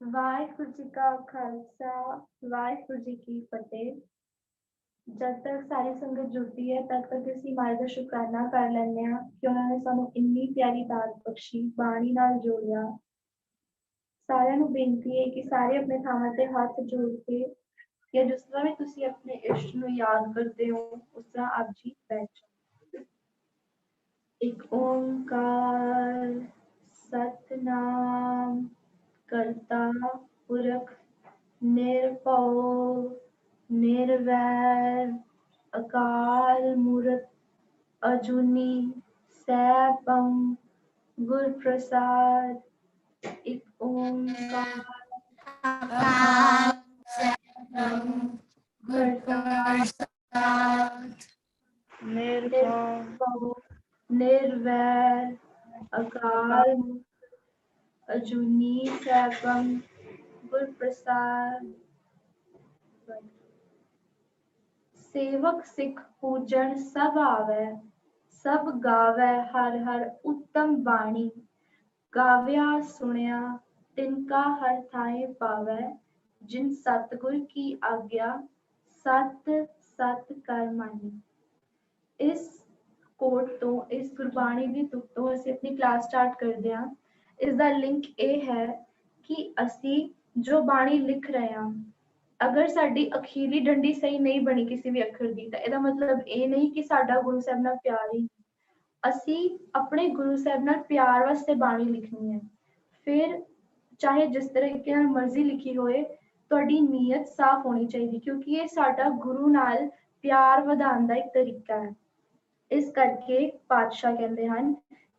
वाहिगुरू जी का खालसा वाहिगुरू जी की फतेह। जब तक सारी संगत जुड़ती है तब तक ਅਸੀਂ ਮਾਰੇ ਦਾ ਸ਼ੁਕਰਾਨਾ ਕਰ ਲੈਂਦੇ ਹਾਂ ਕਿ ਉਹਨਾਂ ਨੇ ਸਾਨੂੰ ਇੰਨੀ ਪਿਆਰੀ ਦਾਤ ਬਖਸ਼ੀ, ਬਾਣੀ ਨਾਲ ਜੋੜਿਆ। ਸਾਰਿਆਂ ਨੂੰ ਬੇਨਤੀ ਹੈ ਕਿ ਸਾਰੇ ਆਪਣੇ ਥਾਵਾਂ ਤੇ ਹੱਥ ਜੋੜ ਕੇ ਜਾਂ ਜਿਸ ਤਰ੍ਹਾਂ ਵੀ ਤੁਸੀਂ ਆਪਣੇ ਇਸ਼ਟ ਨੂੰ ਯਾਦ ਕਰਦੇ ਹੋ ਉਸ ਤਰ੍ਹਾਂ ਆਪ ਜੀ ਬੈਠ ਜਾਓ। ਇੱਕ ਓੰਕਾਰ ਸਤਨਾਮ ਕਰਤਾ ਪੁਰਖ ਨਿਰਭਉ ਨਿਰਵੈਰ ਅਕਾਲ ਮੂਰਤ ਅਜੂਨੀ ਸੈਭੰ ਗੁਰ ਪ੍ਰਸਾਦ। ਇੱਕ ਓੰਕਾਰ ਗੁਰ ਪ੍ਰਸਾਦ ਨਿਰਭਉ ਨਿਰਵੈਰ ਅਕਾਲ ਅਜੂਨੀ ਸੈਭੰ ਗੁਰ ਪ੍ਰਸਾਦ। ਸੇਵਕ ਸਿੱਖ ਪੂਜਣ ਸਭ ਆਵੈ, ਸਭ ਗਾਵੈ ਹਰ ਹਰ ਉੱਤਮ ਬਾਣੀ। ਗਾਵਿਆ ਸੁਣਿਆ ਤਿਨ ਕਾ ਹਰ ਥਾਏ ਪਾਵੈ, ਜਿਨ ਸਤਿਗੁਰ ਕੀ ਆਗਿਆ ਸਤ ਸਤ ਕਰ ਮਾਨੀ। ਇਸ ਕੋਟ ਤੋਂ, ਇਸ ਗੁਰਬਾਣੀ ਦੀ ਤੁਕ ਤੋਂ ਅਸੀਂ ਆਪਣੀ ਕਲਾਸ ਸਟਾਰਟ ਕਰਦੇ ਹਾਂ। ਇਸ ਦਾ ਲਿੰਕ ਇਹ ਹੈ ਕਿ ਅਸੀਂ ਜੋ ਬਾਣੀ ਲਿਖ ਰਹੇ ਹਾਂ, ਅਗਰ ਸਾਡੀ ਅਖੀਰਲੀ ਡੰਡੀ ਸਹੀ ਨਹੀਂ ਬਣੀ ਕਿਸੇ ਵੀ ਅੱਖਰ ਦੀ, ਤਾਂ ਇਹਦਾ ਮਤਲਬ ਇਹ ਨਹੀਂ ਕਿ ਸਾਡਾ ਗੁਰੂ ਸਾਹਿਬ ਨਾਲ ਪਿਆਰ ਹੀ ਨਹੀਂ। ਅਸੀਂ ਆਪਣੇ ਗੁਰੂ ਸਾਹਿਬ ਨਾਲ ਪਿਆਰ ਵਾਸਤੇ ਬਾਣੀ ਲਿਖਣੀ ਹੈ। ਫਿਰ ਚਾਹੇ ਜਿਸ ਤਰੀਕੇ ਨਾਲ ਮਰਜ਼ੀ ਲਿਖੀ ਹੋਏ, ਤੁਹਾਡੀ ਨੀਅਤ ਸਾਫ਼ ਹੋਣੀ ਚਾਹੀਦੀ, ਕਿਉਂਕਿ ਇਹ ਸਾਡਾ ਗੁਰੂ ਨਾਲ ਪਿਆਰ ਵਧਾਉਣ ਦਾ ਇੱਕ ਤਰੀਕਾ ਹੈ। ਇਸ ਕਰਕੇ ਪਾਤਸ਼ਾਹ ਕਹਿੰਦੇ ਹਨ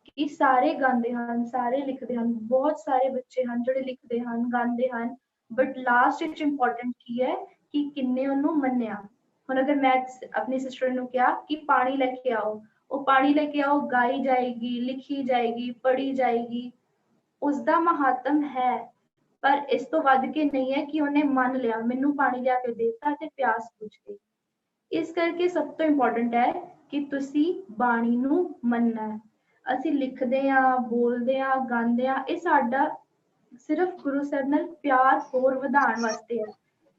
ਕਿ ਸਾਰੇ ਗਾਉਂਦੇ ਹਨ, ਸਾਰੇ ਲਿਖਦੇ ਹਨ, ਬਹੁਤ ਸਾਰੇ ਬੱਚੇ ਹਨ ਜਿਹੜੇ ਲਿਖਦੇ ਹਨ, ਗਾਉਂਦੇ ਹਨ, ਬਟ ਲਾਸਟ ਵਿੱਚ ਇੰਪੋਰਟੈਂਟ ਕੀ ਹੈ ਕਿ ਕਿੰਨੇ ਉਹਨੂੰ ਮੰਨਿਆ। ਹੁਣ ਅਗਰ ਮੈਂ ਆਪਣੀ ਸਿਸਟਰ ਨੂੰ ਕਿਹਾ ਕਿ ਪਾਣੀ ਲੈ ਕੇ ਆਓ, ਉਹ ਪਾਣੀ ਲੈ ਕੇ ਆਓ ਗਾਈ ਜਾਏਗੀ, ਲਿਖੀ ਜਾਏਗੀ, ਪੜ੍ਹੀ ਜਾਏਗੀ, ਉਸਦਾ ਮਹਾਤਮ ਹੈ, ਪਰ ਇਸ ਤੋਂ ਵੱਧ ਕੇ ਨਹੀਂ ਹੈ ਕਿ ਉਹਨੇ ਮੰਨ ਲਿਆ, ਮੈਨੂੰ ਪਾਣੀ ਲਿਆ ਕੇ ਦੇਤਾ ਤੇ ਪਿਆਸ ਬੁਝ ਗਈ। ਇਸ ਕਰਕੇ ਸਭ ਤੋਂ ਇੰਪੋਰਟੈਂਟ ਹੈ ਕਿ ਤੁਸੀਂ ਬਾਣੀ ਨੂੰ ਮੰਨਣਾ ਹੈ। ਅਸੀਂ ਲਿਖਦੇ ਹਾਂ, ਬੋਲਦੇ ਹਾਂ, ਗਾਉਂਦੇ ਹਾਂ, ਇਹ ਸਾਡਾ ਸਿਰਫ ਗੁਰੂ ਸਾਹਿਬ ਨਾਲ ਪਿਆਰ ਹੋਰ ਵਧਾਉਣ ਵਾਸਤੇ ਹੈ।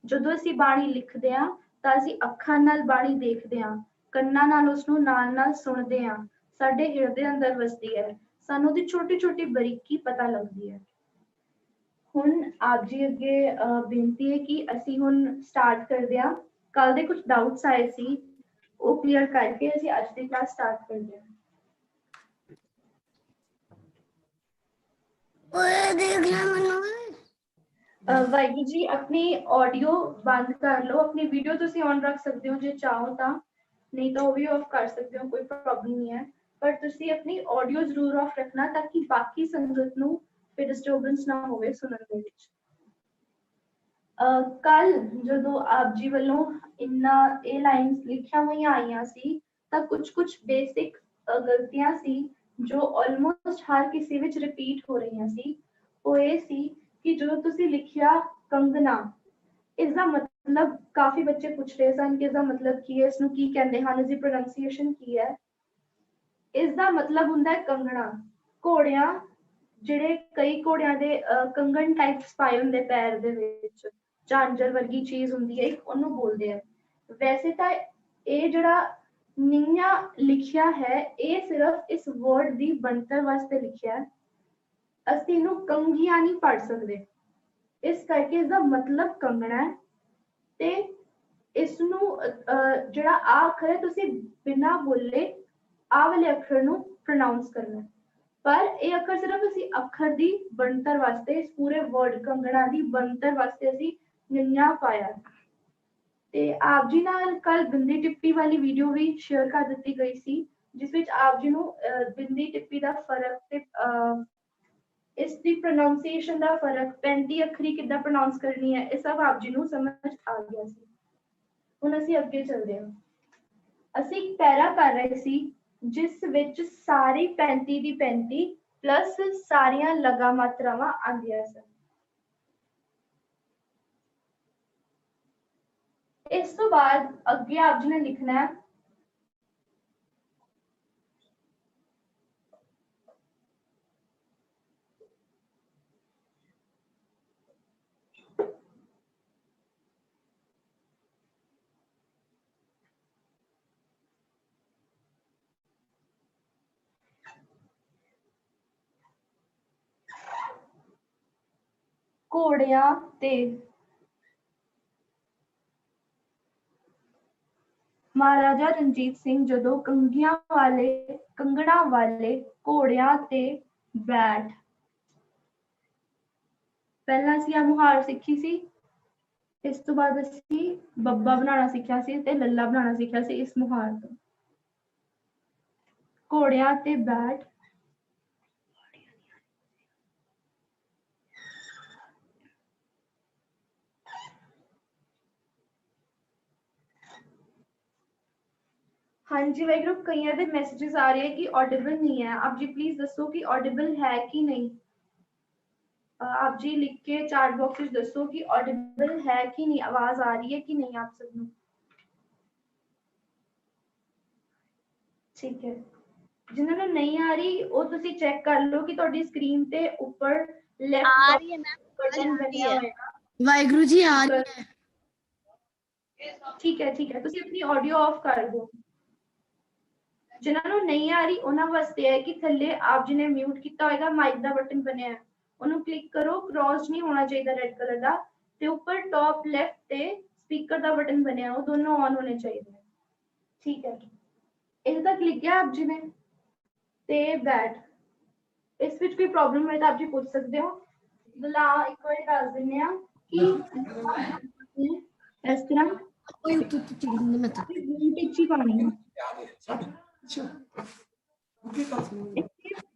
ਜਦੋਂ ਅਸੀਂ ਬਾਣੀ ਲਿਖਦੇ ਹਾਂ ਤਾਂ ਅਸੀਂ ਅੱਖਾਂ ਨਾਲ ਬਾਣੀ ਦੇਖਦੇ ਹਾਂ, ਕੰਨਾਂ ਨਾਲ ਉਸਨੂੰ ਨਾਲ ਨਾਲ ਸੁਣਦੇ ਹਾਂ, ਸਾਡੇ ਹਿਰਦੇ ਅੰਦਰ ਵਸਦੀ ਹੈ, ਸਾਨੂੰ ਉਹਦੀ ਛੋਟੀ ਛੋਟੀ ਬਰੀਕੀ ਪਤਾ ਲੱਗਦੀ ਹੈ। ਹੁਣ ਆਪ ਜੀ ਅੱਗੇ ਬੇਨਤੀ ਹੈ ਕਿ ਅਸੀਂ ਹੁਣ ਸਟਾਰਟ ਕਰਦੇ ਹਾਂ। ਕੱਲ ਦੇ ਕੁਝ ਡਾਊਟਸ ਆਏ ਸੀ, ਉਹ ਕਲੀਅਰ ਕਰਕੇ ਅਸੀਂ ਅੱਜ ਦੀ ਕਲਾਸ ਸਟਾਰਟ ਕਰਦੇ ਹਾਂ। ਵਾਹਿਗੁਰੂ ਜੀ, ਆਪਣੀ ਆਡੀਓ ਬੰਦ ਕਰ ਲਓ, ਆਪਣੀ ਵੀਡੀਓ ਤੁਸੀਂ ਔਨ ਰੱਖ ਸਕਦੇ ਹੋ ਜੇ ਚਾਹੋ ਤਾਂ, ਨਹੀਂ ਤਾਂ ਉਹ ਵੀ ਆਫ ਕਰ ਸਕਦੇ ਹੋ, ਕੋਈ ਪ੍ਰੋਬਲਮ ਨਹੀਂ ਹੈ, ਪਰ ਤੁਸੀਂ ਆਪਣੀ ਆਡੀਓ ਜ਼ਰੂਰ ਆਫ ਰੱਖਣਾ ਤਾਂ ਕਿ ਬਾਕੀ ਸੰਗਤ ਨੂੰ ਫਿਰ ਡਿਸਟਰਬੈਂਸ ਨਾ ਹੋਵੇ ਸੁਣਨ ਦੇ ਵਿੱਚ। ਕੱਲ ਜਦੋਂ ਆਪ ਜੀ ਵੱਲੋਂ ਇਹ ਲਾਈਨਸ ਲਿਖੀਆਂ ਹੋਈਆਂ ਆਈਆਂ ਸੀ ਤਾਂ ਕੁਝ ਬੇਸਿਕ ਗਲਤੀਆਂ ਸੀ ਜੋ ਆਲਮੋਸਟ ਹਰ ਕਿਸੇ ਵਿੱਚ ਰਿਪੀਟ ਹੋ ਰਹੀਆਂ ਸੀ। ਉਹ ਇਹ ਸੀ ਕਿ ਜਦੋਂ ਤੁਸੀਂ ਲਿਖਿਆ ਕੰਗਨਾ, ਇਸ ਦਾ ਮਤਲਬ ਕਾਫੀ ਬੱਚੇ ਪੁੱਛ ਰਹੇ ਸਨ ਕਿ ਇਸ ਦਾ ਮਤਲਬ ਕੀ ਹੈ, ਇਸਨੂੰ ਕੀ ਕਹਿੰਦੇ ਹਨ, ਇਸਦੀ ਪ੍ਰੋਨਾਂਸੀਏਸ਼ਨ ਕੀ ਹੈ। ਇਸ ਦਾ ਮਤਲਬ ਹੁੰਦਾ ਹੈ ਕੰਗਣਾ। ਘੋੜਿਆਂ, ਜਿਹੜੇ ਕਈ ਘੋੜਿਆਂ ਦੇ ਕੰਗਣ ਟਾਈਪਸ ਪਾਏ ਹੁੰਦੇ ਪੈਰ ਦੇ ਵਿੱਚ, ਝਾਂਜਰ ਵਰਗੀ ਚੀਜ਼ ਹੁੰਦੀ ਹੈ, ਉਹਨੂੰ ਬੋਲਦੇ ਆ। ਵੈਸੇ ਤਾਂ ਇਹ ਜਿਹੜਾ ਨੀਆਂ ਲਿਖਿਆ ਹੈ, ਇਹ ਸਿਰਫ ਇਸ ਵਰਡ ਦੀ ਬਣਤਰ ਵਾਸਤੇ ਲਿਖਿਆ ਹੈ। ਅਸੀਂ ਇਹਨੂੰ ਕੰਗੀਆਂ ਨਹੀਂ ਪੜ ਸਕਦੇ, ਇਸ ਕਰਕੇ ਇਸਦਾ ਮਤਲਬ ਕੰਗਣਾ ਹੈ। ਤੇ ਇਸਨੂੰ ਜਿਹੜਾ ਆ ਅੱਖਰ ਹੈ, ਤੁਸੀਂ ਬਿਨਾਂ ਬੋਲੇ ਆ ਵਾਲੇ ਅੱਖਰ ਨੂੰ ਪ੍ਰੋਨਾਉਂਸ ਕਰਨਾ, ਪਰ ਇਹ ਅੱਖਰ ਸਿਰਫ ਅਸੀਂ ਅੱਖਰ ਦੀ ਬਣਤਰ ਵਾਸਤੇ, ਇਸ ਪੂਰੇ ਵਰਡ ਕੰਗਣਾ ਦੀ ਬਣਤਰ ਵਾਸਤੇ ਅਸੀਂ ਨੰਨਾ ਪਾਇਆ। ਤੇ ਆਪ ਜੀ ਨਾਲ ਕੱਲ ਬਿੰਦੀ ਟਿੱਪੀ ਵਾਲੀ ਵੀਡੀਓ ਵੀ ਸ਼ੇਅਰ ਕਰ ਦਿੱਤੀ ਗਈ ਸੀ, ਜਿਸ ਵਿੱਚ ਆਪ ਜੀ ਨੂੰ ਬਿੰਦੀ ਟਿੱਪੀ ਦਾ ਫਰਕ ਤੇ ਇਸ ਦੀ ਪ੍ਰੋਨਾਂਸੀਏਸ਼ਨ ਦਾ ਫਰਕ, 35 ਅੱਖਰੀ ਕਿੱਦਾਂ ਪ੍ਰੋਨਾਂਸ ਕਰਨੀ ਹੈ, ਇਹ ਸਭ ਆਪ ਜੀ ਨੂੰ ਸਮਝ ਆ ਗਿਆ ਸੀ। ਹੁਣ ਅਸੀਂ ਅੱਗੇ ਚੱਲਦੇ ਹਾਂ। ਅਸੀਂ ਇੱਕ ਪੈਰਾ ਕਰ ਰਹੇ ਸੀ ਜਿਸ ਵਿੱਚ ਸਾਰੀ 35 ਦੀ 35 ਪਲੱਸ ਸਾਰੀਆਂ ਲਗਾ ਮਾਤਰਾਵਾਂ ਆਉਂਦੀਆਂ ਸਨ। ਇਸ ਤੋਂ ਬਾਅਦ ਅੱਗੇ ਆਪ ਜੀ ਨੇ ਲਿਖਣਾ ਹੈ ਘੋੜਿਆਂ ਤੇ ਮਹਾਰਾਜਾ ਰਣਜੀਤ ਸਿੰਘ ਜਦੋਂ ਕੰਗਣਾ ਵਾਲੇ ਘੋੜਿਆਂ ਤੇ ਬੈਠ। ਪਹਿਲਾਂ ਅਸੀਂ ਮੁਹਾਰ ਸਿੱਖੀ ਸੀ, ਇਸ ਤੋਂ ਬਾਅਦ ਅਸੀਂ ਬੱਬਾ ਬਣਾਉਣਾ ਸਿੱਖਿਆ ਸੀ ਤੇ ਲੱਲਾ ਬਣਾਉਣਾ ਸਿੱਖਿਆ ਸੀ ਇਸ ਮੁਹਾਰ ਤੋਂ। ਘੋੜਿਆਂ ਤੇ ਬੈਠ हाँ जी वाहिगुरु, कईयां दे मैसेजेस आ रहे हैं कि ऑडिबल नहीं है। आप जी प्लीज दसो कि ऑडिबल है कि नहीं। आप जी लिख के चैट बॉक्स में दसो कि ऑडिबल है कि नहीं, आवाज आ रही है कि नहीं आप सबनों। ठीक है, जिन्होंने नहीं आ रही वो तुसी चेक कर लो कि ਤੁਹਾਡੀ ਸਕਰੀਨ ਤੇ ਉੱਪਰ ਲੈਫਟ आ रही है मैम, बटन बनया होएगा। वाहिगुरु जी आ रही है। ठीक है, तुसी अपनी ऑडियो ऑफ कर दो। जिन्हों ਨੂੰ नहीं आ रही ਉਹਨਾਂ ਵਾਸਤੇ ਹੈ ਕਿ ਥੱਲੇ ਆਪ ਜੀ ਨੇ ਮਿਊਟ ਕੀਤਾ ਹੋਏਗਾ, ਮਾਈਕ ਦਾ ਬਟਨ ਬਣਿਆ ਹੈ, ਉਹਨੂੰ ਕਲਿੱਕ ਕਰੋ। ਕ੍ਰੋਸ ਨਹੀਂ ਹੋਣਾ ਚਾਹੀਦਾ ਰੈੱਡ ਕਲਰ ਦਾ, ਤੇ ਉੱਪਰ ਟੌਪ ਲੈਫਟ ਤੇ ਸਪੀਕਰ ਦਾ ਬਟਨ ਬਣਿਆ, ਉਹ ਦੋਨੋਂ ਔਨ ਹੋਣੇ ਚਾਹੀਦੇ ਨੇ। ਠੀਕ ਹੈ, ਇਹਦੇ ਤੱਕ ਲਿਖਿਆ ਆਪ ਜੀ ਨੇ ਤੇ ਬੈਠ। ਇਸ ਵਿੱਚ ਕੋਈ ਪ੍ਰੋਬਲਮ ਹੈ ਤਾਂ ਆਪ ਜੀ ਪੁੱਛ ਸਕਦੇ ਹੋ। ਬਲਾ ਇੱਕ ਵਾਰੀ ਦੱਸ ਦਿੰਦੇ ਆ ਕਿ ਇਸ ਤਰ੍ਹਾਂ कोई तो चिड़िंग में था ਟਿੱਚੀ ਪਾਣੀ ਹੈ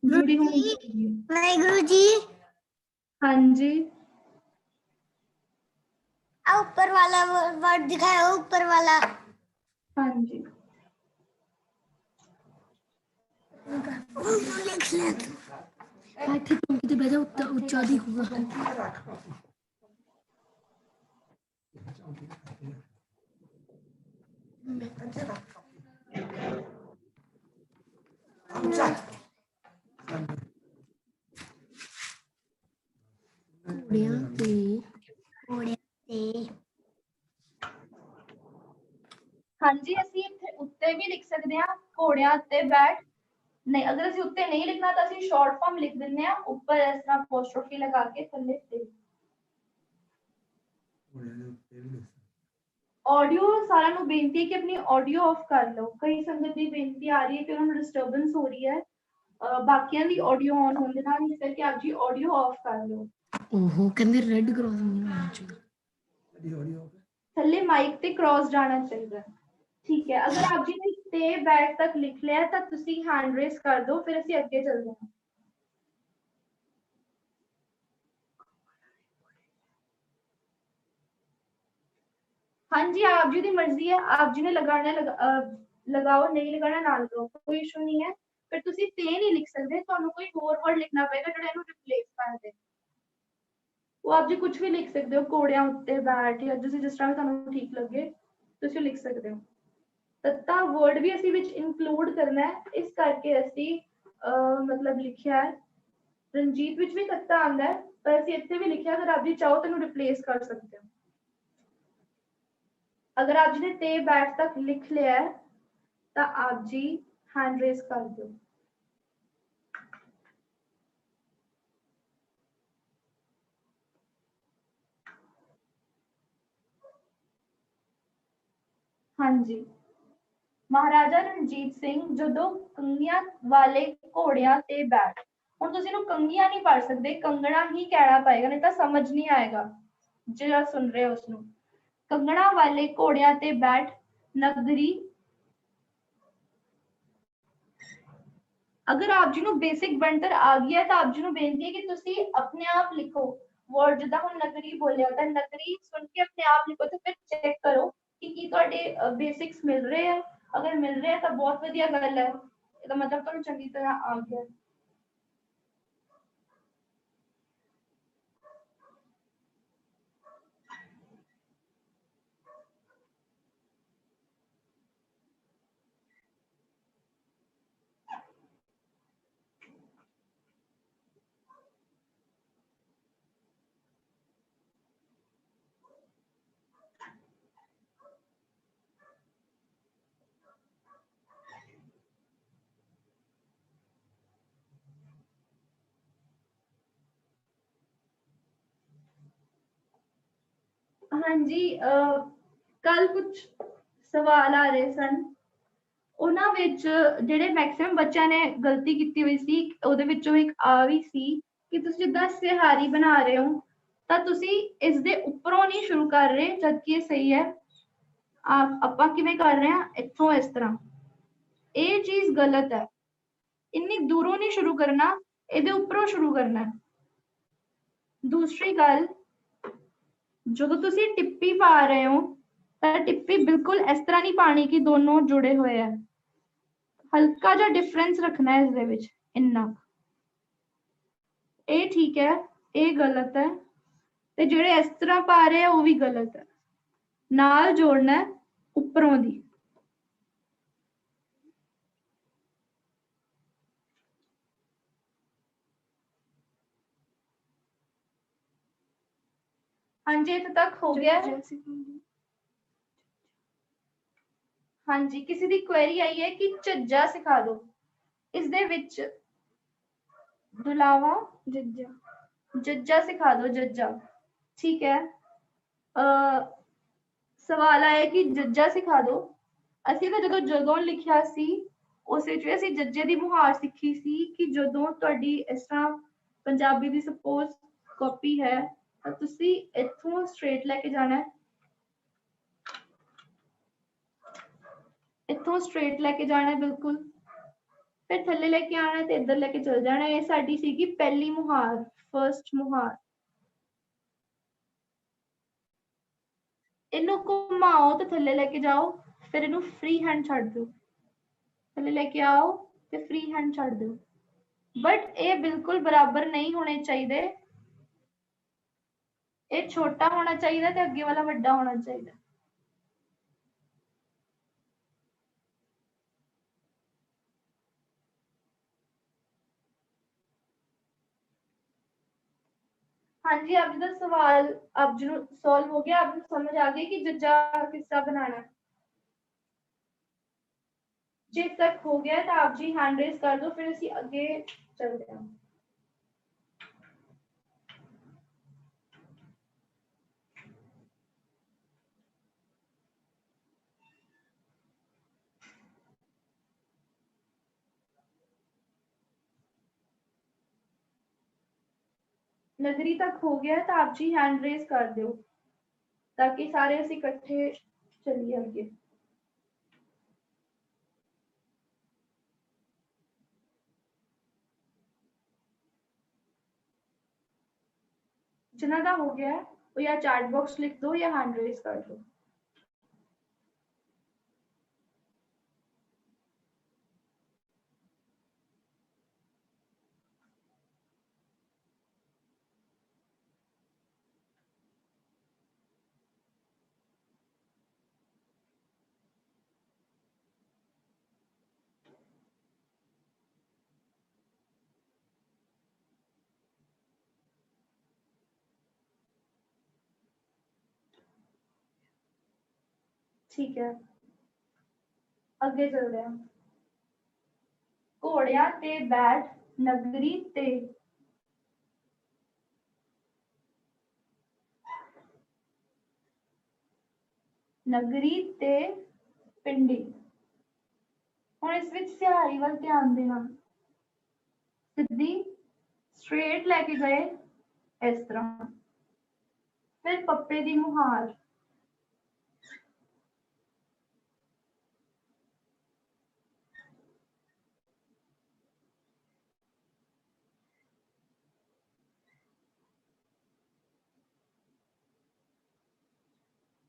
ਜੁੜੀ ਹੋਣੀ ਚਾਹੀਦੀ ਹੈ। वाहिगुरु जी ਹਾਂਜੀ ऊपर वाला वर्ड दिखाओ, ऊपर वाला। ਹਾਂਜੀ लिख ले बैठे तुम कितने बैठे ऊंचा दिखूंगा। ਹਾਂਜੀ ਅਸੀਂ ਇੱਥੇ ਉੱਤੇ ਵੀ ਲਿਖ ਸਕਦੇ ਹਾਂ ਘੋੜਿਆਂ ਤੇ ਬੈਠ। ਨਹੀਂ, ਅਗਰ ਅਸੀਂ ਉੱਤੇ ਨਹੀਂ ਲਿਖਣਾ ਤਾਂ ਅਸੀਂ ਸ਼ਾਰਟ ਫਾਰਮ ਲਿਖ ਦਿੰਦੇ ਹਾਂ ਉੱਪਰ ਇਸ ਤਰ੍ਹਾਂ ਅਪੋਸਟ੍ਰੋਫੀ ਲਗਾ ਕੇ ਥੱਲੇ ਤੇ। ऑडियो सारा ਨੂੰ ਬੇਨਤੀ ਹੈ ਕਿ ਆਪਣੀ ਆਡੀਓ ਆਫ ਕਰ ਲਓ। ਕਈ ਸੰਗਤ ਦੀ ਬੇਨਤੀ ਆ ਰਹੀ ਹੈ ਕਿ ਉਹਨਾਂ ਨੂੰ ਡਿਸਟਰਬੈਂਸ ਹੋ ਰਹੀ ਹੈ, ਬਾਕੀਆਂ ਦੀ ਆਡੀਓ ਔਨ ਹੋਣ ਦੇ ਨਾਲ, ਇਸ ਕਰਕੇ ਆਪ ਜੀ ਆਡੀਓ ਆਫ ਕਰ ਲਓ। ओहो कहंदे रेड क्रॉस होना चाहिए, ਥੱਲੇ ਮਾਈਕ ਤੇ ਕ੍ਰਾਸ ਜਾਣਾ ਚਾਹੀਦਾ। ਠੀਕ ਹੈ, ਅਗਰ ਆਪ ਜੀ ਨੇ ਤੇ ਬੈਠ ਤੱਕ ਲਿਖ ਲਿਆ ਤਾਂ ਤੁਸੀਂ ਹੈਂਡ ਰੇਸ ਕਰ ਦਿਓ, ਫਿਰ ਅਸੀਂ ਅੱਗੇ ਚੱਲਦੇ ਹਾਂ। ਹਾਂਜੀ आप जी की मर्जी है, आप जी ने लगाना लगाओ, नहीं लगाना ना लगाओ, कोई इशू नहीं है। पर तुसी ते नहीं लिख सकते, ਤੁਹਾਨੂੰ ਕੋਈ ਹੋਰ ਵਰਡ ਲਿਖਣਾ ਪਏਗਾ ਜਿਹੜਾ ਇਹਨੂੰ ਰਿਪਲੇਸ ਕਰ ਦੇ। ਉਹ ਆਪ ਜੀ ਕੁਝ ਵੀ ਲਿਖ ਸਕਦੇ ਹੋ, ਘੋੜਿਆਂ ਉੱਤੇ ਬੈਠ ਜਾਂ ਤੁਸੀਂ ਜਿਸ ਤਰ੍ਹਾਂ ਤੁਹਾਨੂੰ ਠੀਕ ਲੱਗੇ ਤੁਸੀਂ ਲਿਖ ਸਕਦੇ ਹੋ। ਤੱਤਾ ਵਰਡ ਵੀ ਅਸੀਂ ਵਿੱਚ ਇਨਕਲੂਡ ਕਰਨਾ ਹੈ, ਇਸ ਕਰਕੇ ਅਸੀਂ ਮਤਲਬ ਲਿਖਿਆ ਹੈ। ਰਣਜੀਤ ਵਿੱਚ ਵੀ ਤੱਤਾ ਆਉਂਦਾ ਹੈ, ਪਰ ਅਸੀਂ ਇੱਥੇ ਵੀ ਲਿਖਿਆ, ਅਗਰ ਆਪ ਜੀ ਚਾਹੋ ਤਾਂ ਇਹਨੂੰ ਰਿਪਲੇਸ ਕਰ ਸਕਦੇ ਹੋ। अगर आप जी ने ते बैठ तक लिख लिया है तो आप जी हैंड रेस कर दो। हाँ जी, महाराजा रणजीत सिंह जदों कंगियां वाले घोड़ियां ते बैठ। हुण तुसीं इहनूं कंगियां नहीं पढ़ सकदे, कंगना ही कहना पएगा, नहीं तो समझ नहीं आएगा। ਜਿਹੜਾ ਸੁਣ ਰਿਹਾ ਉਸ ਨੂੰ। ਕੰਗਣਾ ਵਾਲੇ ਘੋੜਿਆਂ ਤੇ ਬੈਠ ਨਗਰੀ। अगर आप जी बेसिक बनतर आ गया तो आप जी बेनती है कि तुसी अपने आप लिखो वर्ड जिदा हम नगरी बोलिया था नगरी सुन के अपने आप लिखो तो फिर चेक करो कि तुहाडे बेसिक्स मिल रहे हैं। अगर मिल रहे हैं तो बहुत वधिया गल है, इसका मतलब तुहानू चंगी तरह आ गया। हाँ जी, कल कुछ सवाल आ रहे सन, ਉਹਨਾਂ ਵਿੱਚ ਜਿਹੜੇ ਮੈਕਸਿਮਮ ਬੱਚਿਆਂ ਨੇ ਗਲਤੀ ਕੀਤੀ ਹੋਈ ਸੀ ਉਹਦੇ ਵਿੱਚੋਂ ਇੱਕ ਆ ਵੀ ਸੀ ਕਿ ਤੁਸੀਂ ਜਿੱਦਾਂ ਸਿਹਾਰੀ ਬਣਾ ਰਹੇ ਹੋ ਤਾਂ ਤੁਸੀਂ ਇਸ ਦੇ ਉੱਪਰੋਂ ਨਹੀਂ ਸ਼ੁਰੂ ਕਰ ਰਹੇ ਜਦਕਿ ਇਹ ਸਹੀ ਹੈ। ਆਪਾਂ ਕਿਵੇਂ ਕਰ ਰਹੇ ਹਾਂ ਇੱਥੋਂ ਇਸ ਤਰ੍ਹਾਂ, ਇਹ ਚੀਜ਼ ਗਲਤ ਹੈ। ਇੰਨੀ ਦੂਰੋਂ ਨਹੀਂ ਸ਼ੁਰੂ ਕਰਨਾ, ਇਹਦੇ ਉੱਪਰੋਂ ਸ਼ੁਰੂ ਕਰਨਾ। ਦੂਸਰੀ ਗੱਲ, ਜਦੋਂ ਤੁਸੀਂ ਟਿੱਪੀ ਪਾ ਰਹੇ ਹੋ ਤਾਂ ਟਿੱਪੀ ਬਿਲਕੁਲ ਇਸ ਤਰ੍ਹਾਂ ਨਹੀਂ ਪਾਣੀ ਕਿ ਦੋਨੋਂ ਜੁੜੇ ਹੋਏ ਆ। हल्का जा डिफरेंस रखना है इसदे विच इन्ना। ये ठीक है, ये गलत है ते जेड़े इस तरह पा रहे हैं वो भी गलत है। नाल जोड़ना है उपरों दी। हाँ जी, इत्थे तक हो गया है। हाँ जी, किसी दी क्वेरी आई है कि झज्जा सिखा दो। इसदे विच दुलावा जज्जा सिखा दो, जज्जा। ठीक है, सवाल आया कि जज्जा सिखा दो। ਅਸੀਂ ਤਾਂ ਜਦੋਂ ਲਿਖਿਆ ਸੀ ਉਸ ਵਿੱਚ ਵੀ ਅਸੀਂ ਜੱਜੇ ਦੀ ਮੁਹਾਰ ਸਿੱਖੀ ਸੀ ਕਿ ਜਦੋਂ ਤੁਹਾਡੀ ਇਸ ਤਰ੍ਹਾਂ ਪੰਜਾਬੀ ਦੀ ਸਪੋਜ਼ ਕਾਪੀ ਹੈ ਤਾਂ ਤੁਸੀਂ ਇੱਥੋਂ ਸਟ੍ਰੇਟ ਲੈ ਕੇ ਜਾਣਾ ਹੈ, ਇੱਥੋਂ ਸਟ੍ਰੇਟ ਲੈ ਕੇ ਜਾਣਾ ਹੈ ਬਿਲਕੁਲ, ਫਿਰ ਥੱਲੇ ਲੈ ਕੇ ਆਣਾ ਤੇ ਇੱਧਰ ਲੈ ਕੇ ਚਲ ਜਾਣਾ। ਇਹ ਸਾਡੀ ਸੀਗੀ ਪਹਿਲੀ ਮੁਹਾਰ, ਫਰਸਟ ਮੁਹਾਰ। ਇਹਨੂੰ ਘੁਮਾਓ ਤੇ ਥੱਲੇ ਲੈ ਕੇ ਜਾਓ, ਫਿਰ ਇਹਨੂੰ ਫ੍ਰੀ हैंड ਛੱਡ ਦਿਓ, ਥੱਲੇ ਲੈ ਕੇ ਆਓ ਤੇ ਫ੍ਰੀ हैंड ਛੱਡ ਦਿਓ। बट ये बिल्कुल बराबर नहीं होने चाहिए, ये छोटा होना चाहिए ते अगे वाला बड़ा होना चाहिए। हाँ जी, आप जी सवाल आप जी सॉल्व हो गया, आपको समझ आ गई कि जज्जा किस तरह बनाना है। जिस तक हो गया तो आप जी हैंड रेस कर दो, फिर ਅਸੀਂ ਅੱਗੇ ਚੱਲਦੇ ਹਾਂ। नगरी तक हो गया तो आप जी हैंड रेस कर दो ताकि सारे ਅਸੀਂ ਇਕੱਠੇ ਚੱਲੀਏ ਅੱਗੇ। जिन्हों का हो गया है वो या चैट बॉक्स लिख दो या हैंड रेस कर दो। ठीक है, अगे चलते हैं। घोड़िया ते बैठ नगरी ते नगरी ते पिंडी। हुण इस विच सिहारी वाल ध्यान देना, सीधी स्ट्रेट लैके गए इस तरह, फिर पप्पे दी मुहार,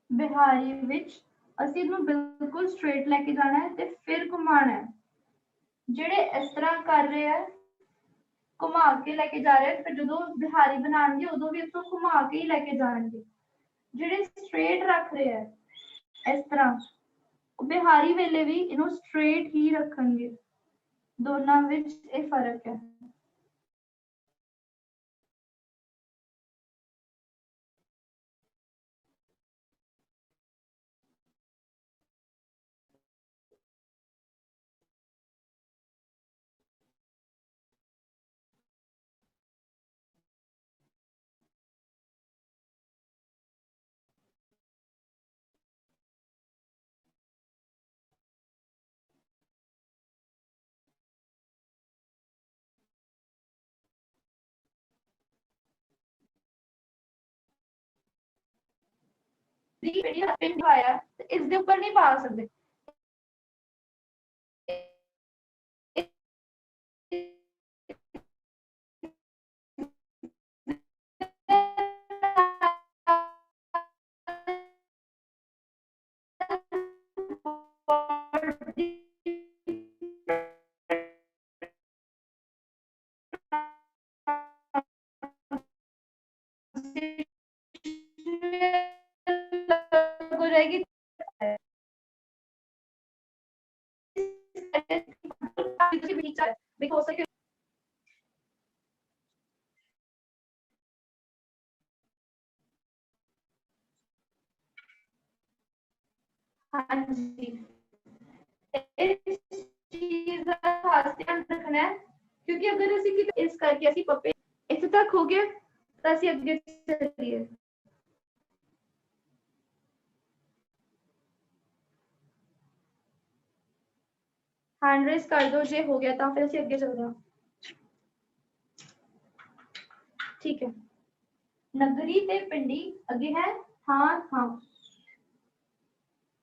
बिहारी विच ਅਸੀਂ ਇਹਨੂੰ ਬਿਲਕੁਲ ਸਟ੍ਰੇਟ ਲੈ ਕੇ ਜਾਣਾ ਹੈ ਤੇ ਫਿਰ ਘੁਮਾਣਾ ਹੈ। ਜਿਹੜੇ ਇਸ ਤਰ੍ਹਾਂ ਕਰ ਰਹੇ ਆ ਘੁਮਾ ਕੇ ਲੈ ਕੇ ਜਾ ਰਹੇ ਆ, ਫਿਰ ਜਦੋਂ ਬਿਹਾਰੀ ਬਣਾਉਣਗੇ ਉਦੋਂ ਵੀ ਇੱਥੋਂ ਘੁਮਾ ਕੇ ਹੀ ਲੈ ਕੇ ਜਾਣਗੇ। ਜਿਹੜੇ ਸਟ੍ਰੇਟ ਰੱਖ ਰਹੇ ਆ ਇਸ ਤਰ੍ਹਾਂ, ਉਹ ਬਿਹਾਰੀ ਵੇਲੇ ਵੀ ਇਹਨੂੰ ਸਟ੍ਰੇਟ ਹੀ ਰੱਖਣਗੇ। ਦੋਨਾਂ ਵਿੱਚ ਇਹ ਫਰਕ ਹੈ। ਪਿੰਡ ਆਇਆ ਤੇ ਇਸ ਦੇ ਉੱਪਰ ਨਹੀਂ ਪਾ ਸਕਦੇ। हो जाएगी हो सके। हाँ जी, इस चीज का खास ध्यान रखना है क्योंकि अगर ਅਸੀਂ ਕਿਤੇ ਇਸ ਕਰਕੇ ਅਸੀਂ ਪੱਪੇ ਇੱਥੇ ਤੱਕ ਹੋ ਗਏ ਤਾਂ ਅਸੀਂ ਅੱਗੇ ਚੱਲੀਏ। हैंड रेस कर दो जे हो गया तो फिर ਅਸੀਂ ਅੱਗੇ ਚੱਲਦੇ ਹਾਂ। ठीक है, नगरी ते पिंडी अगे है थां थां,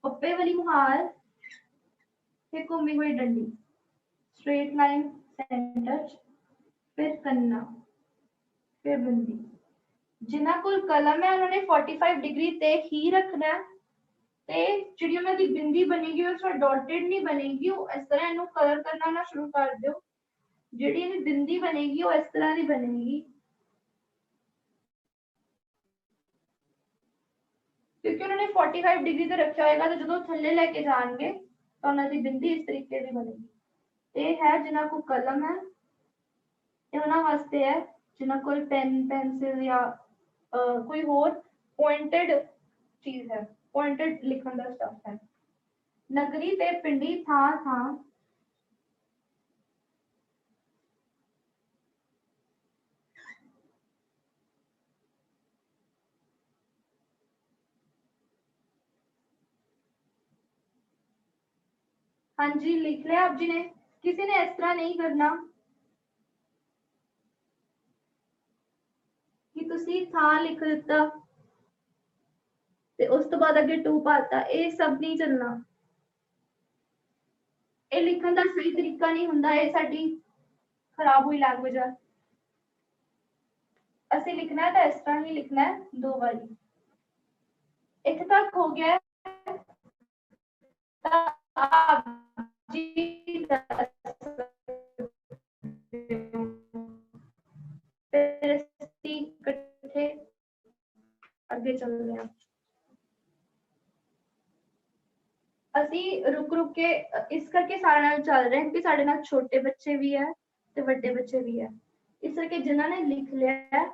पप्पे वाली मुहार फिर घूमी हुई डंडी, स्ट्रेट लाइन सेंटर, फिर कन्ना, फिर बिंदी। जिन्हां कोल कलम है उन्होंने 45 डिग्री ते ही रखना है ते ਜਿਹੜੀ ਉਹਨਾਂ ਦੀ ਬਿੰਦੀ ਬਣੇਗੀ ਉਹ ਥੋੜਾ ਡਾਟਡ ਨਹੀਂ ਬਣੇਗੀ, ਉਹ ਇਸ ਤਰ੍ਹਾਂ ਇਹਨੂੰ ਕਲਰ ਕਰਨਾ ਨਾ ਸ਼ੁਰੂ ਕਰ ਦਿਓ। ਜਿਹੜੀ ਇਹਦੀ ਬਿੰਦੀ ਬਣੇਗੀ ਉਹ ਇਸ ਤਰ੍ਹਾਂ ਦੀ ਬਣੇਗੀ क्योंकि उन्होंने 45 डिग्री ਤੇ ਰੱਖਿਆ ਹੋਏਗਾ ਤੇ ਜਦੋਂ ਥੱਲੇ ਲੈ ਕੇ ਜਾਣਗੇ ਤਾਂ ਉਹਨਾਂ ਦੀ ਬਿੰਦੀ ਇਸ ਤਰੀਕੇ ਦੀ ਬਣੇਗੀ। ਇਹ ਹੈ ਜਿਨ੍ਹਾਂ ਕੋਲ ਕਲਮ ਹੈ, ਇਹ ਉਹਨਾਂ ਵਾਸਤੇ ਹੈ ਜਿਨ੍ਹਾਂ ਕੋਲ ਪੈਨ ਪੈਨਸਿਲ ਜਾਂ ਕੋਈ ਹੋਰ ਪੁਆਇੰਟਡ ਚੀਜ਼ ਹੈ, ਪੁਆਇੰਟਡ ਲਿਖਣ ਦਾ ਸਟਫ ਹੈ। ਨਗਰੀ ਤੇ ਪਿੰਡੀ ਥਾਂ ਥਾਂ हाँ जी लिख लिया आप जी ने, किसी ने इस तरह नहीं करना कि तुसी थां लिख दिता ते उस तो बाद अगे टू पाता, ये सब नहीं चलना। ये लिखण दा सही तरीका नहीं हुंदा, ये साडी खराब हुई लैंग्वेज है। ਅਸੀਂ लिखना है तो इस तरह ही लिखना है दो बारी। इत्थे तक हो गया है आप जी फिर इकट्ठे ਅੱਗੇ ਚੱਲਦੇ ਹਾਂ। ਅਸੀਂ ਰੁਕ ਰੁਕ ਕੇ ਇਸ ਕਰਕੇ ਸਾਰੇ ਨਾਲ ਚੱਲ ਰਹੇ ਹਾਂ ਕਿ ਸਾਡੇ ਨਾਲ ਛੋਟੇ ਬੱਚੇ ਵੀ ਹੈ ਤੇ ਵੱਡੇ ਬੱਚੇ ਵੀ ਹੈ, ਇਸ ਕਰਕੇ ਜਿਨ੍ਹਾਂ ਨੇ ਲਿਖ ਲਿਆ ਹੈ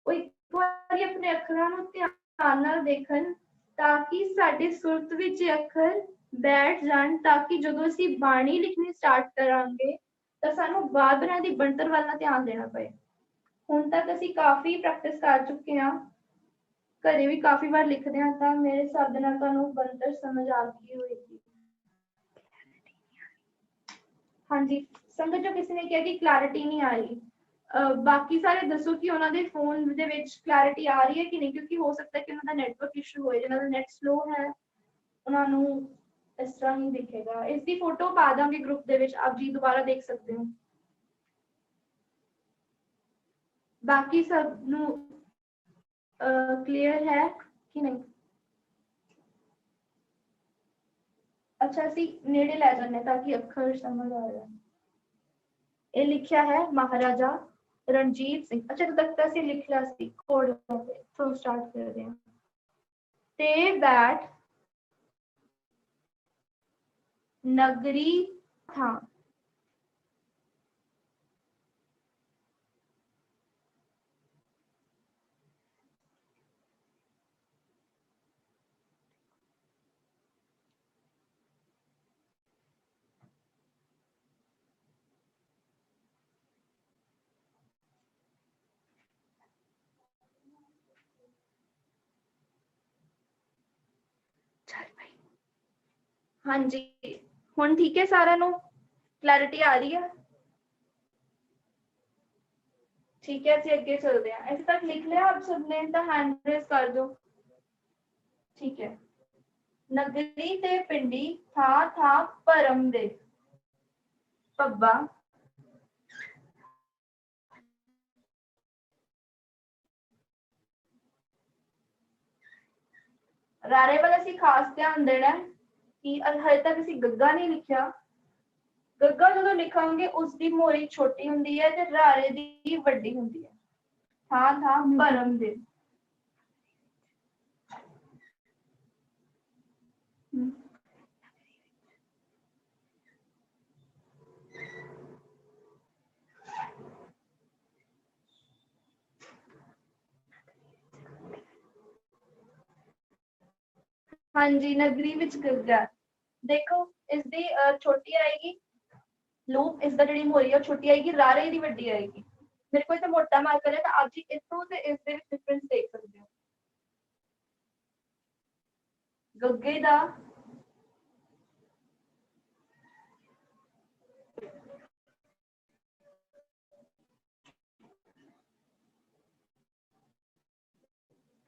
ਉਹ ਇੱਕ ਵਾਰੀ ਆਪਣੇ ਅੱਖਰਾਂ ਨੂੰ ਧਿਆਨ ਨਾਲ ਦੇਖਣ ਤਾਂ ਕਿ ਸਾਡੇ ਸੁਰਤ ਵਿੱਚ ਅੱਖਰ ਬੈਠ ਜਾਣ, ਤਾਂ ਕਿ ਜਦੋਂ ਅਸੀਂ ਬਾਣੀ ਲਿਖਣੀ ਸਟਾਰਟ ਕਰਾਂਗੇ ਤਾਂ ਸਾਨੂੰ ਬਾਬਰਾਂ ਦੀ ਬਣਤਰ ਵੱਲ ਨਾ ਧਿਆਨ ਦੇਣਾ ਪਏ। ਹੁਣ ਤੱਕ ਅਸੀਂ ਕਾਫੀ ਪ੍ਰੈਕਟਿਸ ਕਰ ਚੁੱਕੇ ਹਾਂ, ਘਰੇ ਵੀ ਕਾਫੀ ਵਾਰ ਲਿਖਦੇ ਹਾਂ, ਤਾਂ ਮੇਰੇ ਹਿਸਾਬ ਦੇ ਨਾਲ ਤੁਹਾਨੂੰ ਬਣਤਰ ਸਮਝ ਆ ਗਈ ਹੋਏਗੀ। हाँ जी, संगत जो किसी ने किया कि क्लैरिटी नहीं आ रही, ਬਾਕੀ ਸਾਰੇ ਦੱਸੋ ਕਿ ਉਹਨਾਂ ਦੇ ਫੋਨ ਦੇ ਵਿੱਚ ਕਲੈਰਿਟੀ ਆ ਰਹੀ ਹੈ ਕਿ ਨਹੀਂ, ਕਿਉਂਕਿ ਹੋ ਸਕਦਾ ਕਿ ਉਹਨਾਂ ਦਾ ਨੈਟਵਰਕ ਇਸ਼ੂ ਹੋਏ, ਜਿਹਨਾਂ ਦਾ ਨੈਟ ਸਲੋ ਹੈ ਉਹਨਾਂ ਨੂੰ ਇਸ ਤਰ੍ਹਾਂ ਹੀ ਦਿਖੇਗਾ। ਇਸ ਦੀ ਫੋਟੋ ਪਾ ਦਾਂਗੇ ਗਰੁੱਪ ਦੇ ਵਿੱਚ, ਆਪ ਜੀ ਦੁਬਾਰਾ ਦੇਖ ਸਕਦੇ ਹੋ। ਬਾਕੀ ਸਭ ਨੂੰ ਕਲੀਅਰ ਹੈ ਕਿ ਨਹੀਂ? ਅੱਛਾ, ਅਸੀਂ ਨੇੜੇ ਲੈ ਜਾਂਦੇ ਤਾਂ ਕਿ ਅੱਖਰ ਸਮਝ ਆ ਜਾਣ। ਇਹ ਲਿਖਿਆ ਹੈ ਮਹਾਰਾਜਾ ਰਣਜੀਤ ਸਿੰਘ। ਅੱਛਾ, ਤਦ ਤੱਕ ਤਾਂ ਅਸੀਂ ਲਿਖ ਲਿਆ ਸੀ ਕੋਡ ਤੋਂ ਸਟਾਰਟ ਕਰਦੇ ਹਾਂ। ਤੇ ਬੈਠ ਨਗਰੀ ਥਾਂ। हाँ जी, हुण ठीक है, सारा नु क्लैरिटी आ रही है? ठीक है, ਅਸੀਂ ਅੱਗੇ चलते हैं। ऐसे तक लिख लिया आप सबने? तो हैंड रेस कर दो। ठीक है। नगरी ते पिंडी था था परम दे पब्बा रारे वाला ਅਸੀਂ ਖਾਸ ਧਿਆਨ ਦੇਣਾ ਕਿ ਹਜੇ ਤੱਕ ਅਸੀਂ ਗੱਗਾ ਨਹੀਂ ਲਿਖਿਆ। ਗੱਗਾ ਜਦੋਂ ਲਿਖਾਂਗੇ ਉਸ ਦੀ ਮੋਰੀ ਛੋਟੀ ਹੁੰਦੀ ਹੈ ਤੇ ਰਾਰੇ ਦੀ ਵੱਡੀ ਹੁੰਦੀ ਹੈ। ਥਾਂ ਥਾਂ ਭਰਮ ਦੇ। हाँ जी, नगरी विच गग्गा। देखो इसदी छोटी आएगी लूप, इसदा जिहड़ी मोरी है छोटी आएगी, रारे दी वड्डी आएगी। मेरे को इत्थे मोटा मार्कर है तो आप जी इत्थों ते इस दे विच डिफरेंस देख सकते हो। गग्गे दा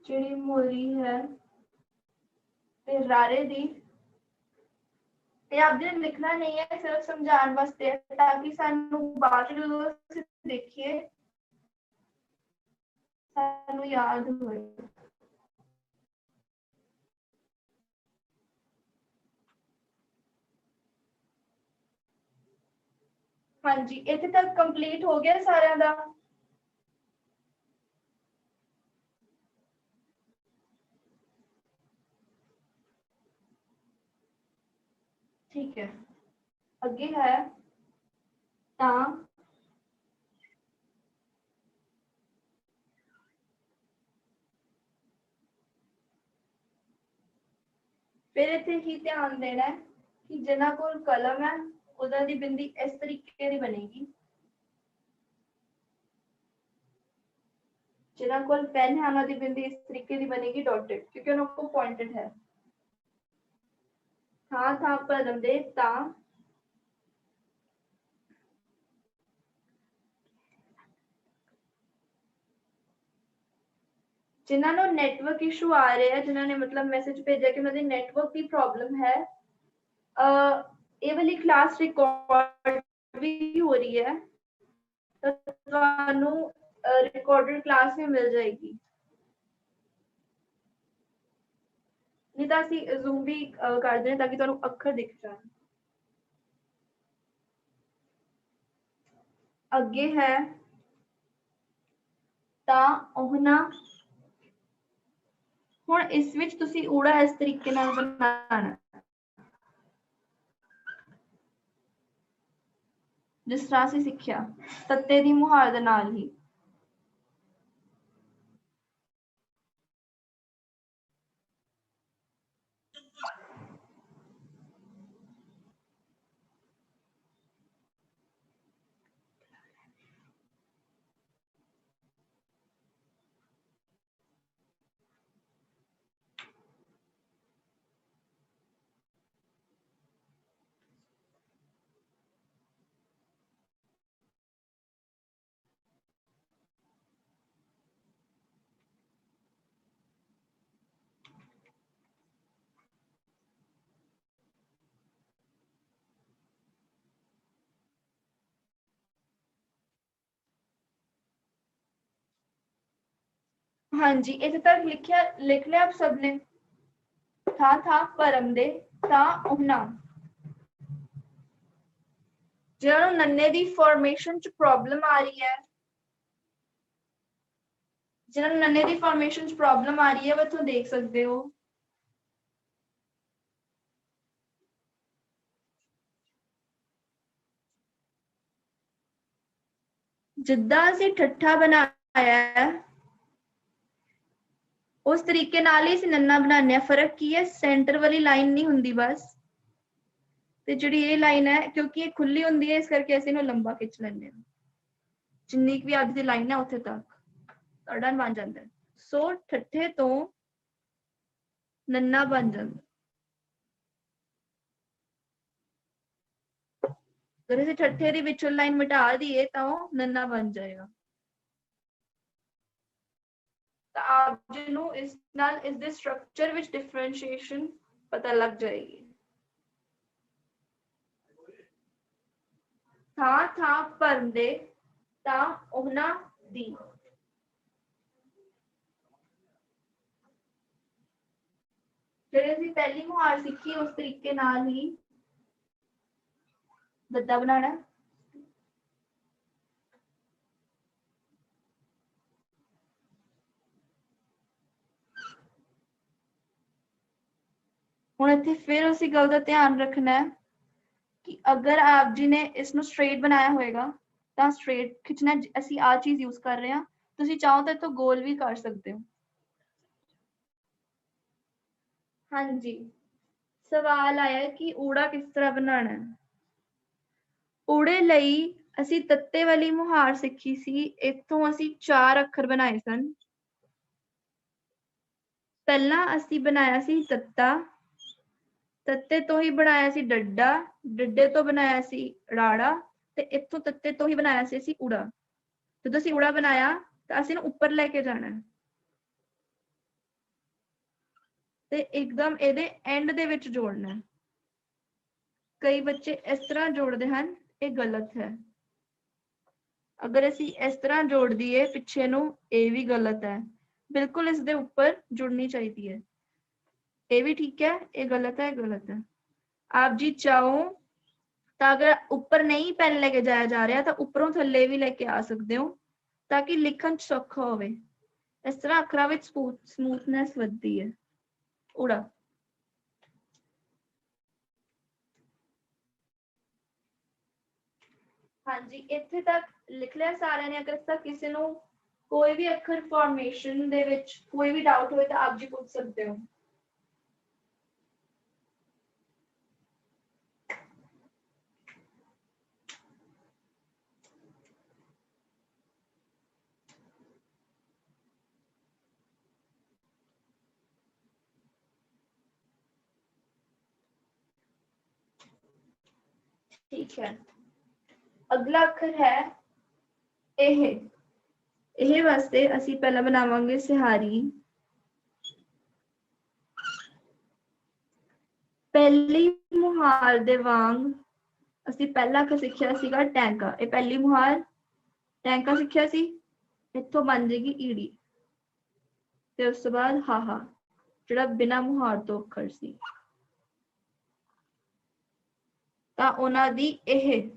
जिहड़ी मोरी है ते रारे दी, आप जी लिखना नहीं है, सिर्फ समझाने वास्ते ताकि सानू बाद जदों असीं देखिए सानू याद होए। हाँ जी, इत्थे तक कंप्लीट हो गया सारिਆਂ ਦਾ? ठीक है, अगे है ता फिर इत्थे ही ध्यान देना है कि जिन्हां कोल कलम है उन्हां दी बिंदी इस तरीके दी बनेगी, जिन्हां कोल पेन है उन्हां दी बिंदी इस तरीके दी बनेगी डॉटेड, क्योंकि उन्हां को पॉइंटेड है। था था भरम दे ता जिन्हां नूं नैटवर्क इशू आ रहे हैं, जिन्हां ने मतलब मैसेज भेजा कि उन्हां दी नैटवर्क की प्रॉब्लम है, ये वाली क्लास रिकॉर्ड भी हो रही है तो तुहानू रिकॉर्डेड क्लास भी मिल जाएगी। नहीं तो असीं जूम भी कर दें ताकि तुहानू अखर दिख जाए। अगे है ता ओहना। हुण इस विच तुसीं ऊड़ा इस तरीके नाल बनाना जिस तरह असीं सिक्ख्या तत्ते दी मुहार दे नाल ही। हाँ जी, इतने तक लिख लिया आप सबने। था परम दे ता उहना। ਜਿਹਨਾਂ ਨੂੰ ਨੰਨੇ ਦੀ ਫਾਰਮੇਸ਼ਨ ਚ ਪ੍ਰੋਬਲਮ ਆ ਰਹੀ ਹੈ, ਜਿਹਨਾਂ ਨੂੰ ਨੰਨੇ ਦੀ ਫਾਰਮੇਸ਼ਨ ਚ ਪ੍ਰੋਬਲਮ ਆ ਰਹੀ ਹੈ, ਉਹ ਇੱਥੋਂ ਦੇਖ ਸਕਦੇ ਹੋ। ਜਿੱਦਾਂ ਅਸੀਂ ਠੱਠਾ ਬਣਾਇਆ ਹੈ ਉਸ ਤਰੀਕੇ ਨਾਲ ਹੀ ਅਸੀਂ ਨੰਨਾ ਬਣਾਉਂਦੇ ਹਾਂ। ਫਰਕ ਕੀ ਹੈ, ਸੈਂਟਰ ਵਾਲੀ ਲਾਈਨ ਨਹੀਂ ਹੁੰਦੀ ਬਸ, ਤੇ ਜਿਹੜੀ ਇਹ ਲਾਈਨ ਹੈ ਕਿਉਂਕਿ ਇਹ ਖੁੱਲੀ ਹੁੰਦੀ ਹੈ ਇਸ ਕਰਕੇ ਅਸੀਂ ਇਹਨੂੰ ਲੰਬਾ ਖਿੱਚ ਲੈਂਦੇ ਹਾਂ, ਜਿੰਨੀ ਵੀ ਅੱਜ ਦੀ ਲਾਈਨ ਹੈ ਉੱਥੇ ਤੱਕ ਤੁਹਾਡਾ ਬਣ ਜਾਂਦਾ ਹੈ। ਸੋ ਠੱਠੇ ਤੋਂ ਨੰਨਾ ਬਣ ਜਾਂਦਾ। ਅਗਰ ਅਸੀਂ ਠੱਠੇ ਦੀ ਵਿੱਚੋਂ ਲਾਈਨ ਮਿਟਾ ਦਈਏ ਤਾਂ ਉਹ ਨੰਨਾ ਬਣ ਜਾਏਗਾ। ਤਾਂ ਆਪ ਜੀ ਨੂੰ ਇਸ ਨਾਲ ਇਸ ਦੇ ਸਟਰਕਚਰ ਵਿੱਚ ਡਿਫਰੈਂਸ਼ੀਏਸ਼ਨ ਪਤਾ ਲੱਗ ਜਾਏਗੀ। ਥਾਂ ਭਰਨ ਦੇ ਤਾਂ ਉਹਨਾਂ ਦੀ। ਜਿਹੜੇ ਅਸੀਂ ਪਹਿਲੀ ਮੁਹਾਰ ਸਿੱਖੀ ਉਸ ਤਰੀਕੇ ਨਾਲ ਹੀ ਗੱਦਾ ਬਣਾਉਣਾ। ਹੁਣ ਇੱਥੇ ਫਿਰ ਉਸੇ ਗੱਲ ਦਾ ਧਿਆਨ ਰੱਖਣਾ ਹੈ ਕਿ ਅਗਰ ਆਪ ਜੀ ਨੇ ਇਸ ਨੂੰ ਸਟ੍ਰੇਟ ਬਣਾਇਆ ਹੋਏਗਾ ਤਾਂ ਸਟ੍ਰੇਟ ਖਿੱਚਣਾ। ਅਸੀਂ ਆਹ ਚੀਜ਼ ਯੂਜ਼ ਕਰ ਰਹੇ ਹਾਂ, ਤੁਸੀਂ ਚਾਹੋ ਤਾਂ ਇੱਥੋਂ ਗੋਲ ਵੀ ਕਰ ਸਕਦੇ ਹੋ। ਹਾਂਜੀ, ਸਵਾਲ ਆਇਆ ਕਿ ਊੜਾ ਕਿਸ ਤਰ੍ਹਾਂ ਬਣਾਉਣਾ ਹੈ। ਊੜੇ ਲਈ ਅਸੀਂ ਤੱਤੇ ਵਾਲੀ ਮੁਹਾਰ ਸਿੱਖੀ ਸੀ, ਇੱਥੋਂ ਅਸੀਂ 4 ਅੱਖਰ ਬਣਾਏ ਸਨ। ਪਹਿਲਾਂ ਅਸੀਂ ਬਣਾਇਆ ਸੀ ਤੱਤਾ, ਤੱਤੇ ਤੋਂ ਹੀ ਬਣਾਇਆ ਸੀ ਡੱਡਾ, ਡੱਡੇ ਤੋਂ ਬਣਾਇਆ ਸੀ ਰਾੜਾ, ਤੇ ਇੱਥੋਂ ਤੱਤੇ ਤੋਂ ਹੀ ਬਣਾਇਆ ਸੀ ਅਸੀਂ ਊੜਾ। ਜਦੋਂ ਅਸੀਂ ਊੜਾ ਬਣਾਇਆ ਤਾਂ ਅਸੀਂ ਇਹਨੂੰ ਉੱਪਰ ਲੈ ਕੇ ਜਾਣਾ ਤੇ ਇੱਕਦਮ ਇਹਦੇ ਐਂਡ ਦੇ ਵਿੱਚ ਜੋੜਨਾ। ਕਈ ਬੱਚੇ ਇਸ ਤਰ੍ਹਾਂ ਜੋੜਦੇ ਹਨ, ਇਹ ਗਲਤ ਹੈ। ਅਗਰ ਅਸੀਂ ਇਸ ਤਰ੍ਹਾਂ ਜੋੜ ਦਈਏ ਪਿੱਛੇ ਨੂੰ, ਇਹ ਵੀ ਗਲਤ ਹੈ। ਬਿਲਕੁਲ ਇਸ ਦੇ ਉੱਪਰ ਜੁੜਨੀ ਚਾਹੀਦੀ ਹੈ। ਇਹ ਵੀ ਠੀਕ ਹੈ, ਇਹ ਗਲਤ ਹੈ, ਗਲਤ ਹੈ। ਆਪ ਜੀ ਚਾਹੋ ਤਾਂ ਅਗਰ ਉੱਪਰ ਨਹੀਂ ਪੈਨ ਲੈ ਕੇ ਜਾਇਆ ਜਾ ਰਿਹਾ ਤਾਂ ਉੱਪਰੋਂ ਥੱਲੇ ਵੀ ਲੈ ਕੇ ਆ ਸਕਦੇ ਹੋ ਤਾਂ ਕਿ ਲਿਖਣ ਚ ਸੌਖਾ ਹੋਵੇ। ਇਸ ਤਰ੍ਹਾਂ ਅੱਖਰਾਂ ਵਿੱਚ ਸਮੂਥਨੈਸ ਵੱਧਦੀ ਹੈ। ਊੜਾ। ਹਾਂਜੀ, ਇੱਥੇ ਤੱਕ ਲਿਖ ਲਿਆ ਸਾਰਿਆਂ ਨੇ। ਅਗਰ ਤੱਕ ਕਿਸੇ ਨੂੰ ਕੋਈ ਵੀ ਅੱਖਰ ਫਾਰਮੇਸ਼ਨ ਦੇ ਵਿੱਚ ਕੋਈ ਵੀ ਡਾਊਟ ਹੋਏ ਤਾਂ ਆਪ ਜੀ ਪੁੱਛ ਸਕਦੇ ਹੋ। ਠੀਕ ਹੈ, ਅਗਲਾ ਅੱਖਰ ਹੈ ਇਹ। ਇਹ ਵਾਸਤੇ ਅਸੀਂ ਪਹਿਲਾਂ ਬਣਾਵਾਂਗੇ ਸਿਹਾਰੀ। ਪਹਿਲੀ ਮੁਹਾਰ ਦੇ ਵਾਂਗ ਅਸੀਂ ਪਹਿਲਾ ਅੱਖਰ ਸਿੱਖਿਆ ਸੀਗਾ ਟੈਂਕਾ। ਇਹ ਪਹਿਲੀ ਮੁਹਾਰ ਟੈਂਕਾ ਸਿੱਖਿਆ ਸੀ, ਇੱਥੋਂ ਬਣ ਜਾਏਗੀ ਈੜੀ ਤੇ ਉਸ ਤੋਂ ਬਾਅਦ ਹਾਹਾ ਜਿਹੜਾ ਬਿਨਾਂ ਮੁਹਾਰ ਤੋਂ ਅੱਖਰ ਸੀ ਤਾਂ ਉਹਨਾਂ ਦੀ ਇਹ।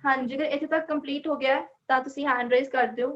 ਹਾਂਜੀ, ਜੇਕਰ ਇੱਥੇ ਤੱਕ ਕੰਪਲੀਟ ਹੋ ਗਿਆ ਤਾਂ ਤੁਸੀਂ ਹੈਂਡ ਰੇਜ਼ ਕਰ ਦਿਓ।